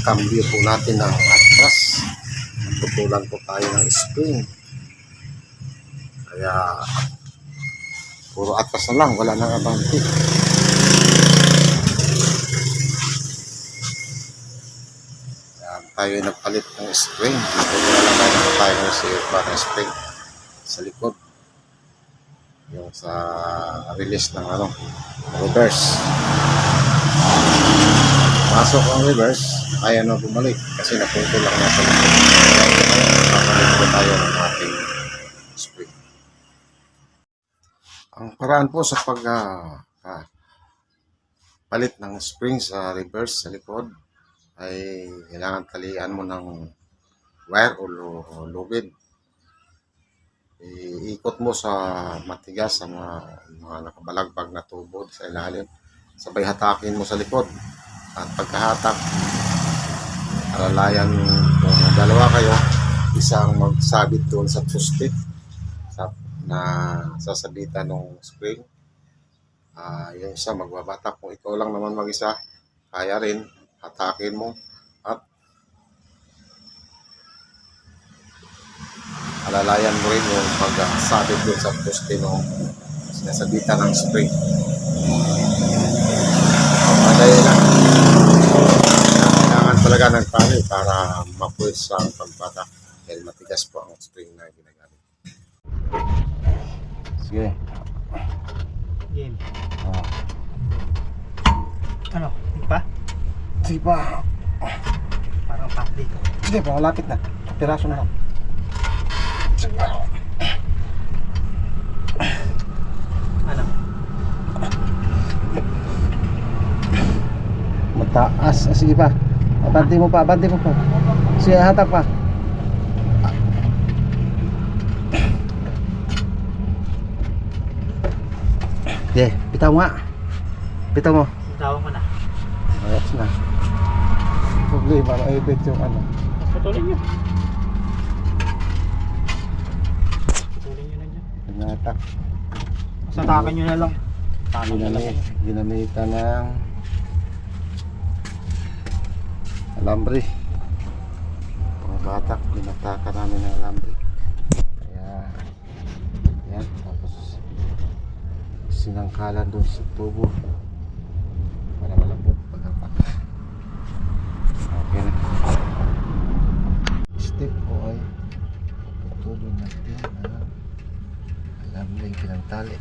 Cambio po natin ng atras. Tutulan po tayo ng spring. Kaya puro atras na lang, wala nang abante. Kaya tayo nagpalit ng spring. Tutulan lang tayo ng spring sa likod. Yung sa release ng reverse. Pasok ang reverse, kaya na bumalik kasi naputol lang nasa likod. Kaya papalit po tayo ng ating spring. Ang paraan po sa palit ng spring sa reverse sa likod ay kailangan talian mo ng wire o lubid. Iikot mo sa matigas sa mga nakabalagbag na tubo sa ilalim. Sabay hatakin mo sa likod. At pagkahatak, alalayan kung dalawa kayo, isang magsabit doon sa poste na sasabitan ng spring. Yung isa magbabatak. Kung ikaw lang naman mag-isa, kaya rin, hatakin mo at alalayan mo rin yung pagsabit doon sa poste ng sinasabitan ng spring. Madali lang. Kailangan talaga ng tali para mapuwis ang pagbatak dahil matigas po ang spring na ginagamit. Sige. Game. Ano? Hindi pa? Sige pa. Parang pack dito. Sige pa, malapit na. Piraso na lang. Sige pa. Ano? Mataas. Sige pa. Abante mo pa. Sige, hatak pa. Okay, bitaw mo nga. Bitaw mo. Tawag mo na. Ayos na. Problema na edit yung Putulin nyo. Putulin nyo na dyan. Pinatak. Satakan nyo na lang. Ginamitan ng alambre. Pangbatak, binatakan namin ng alambre. Kaya yan, tapos sinangkalan doon sa tubo para malambot paghatak. Okay na. Step ko ay tubo natin ang alambre pinantali.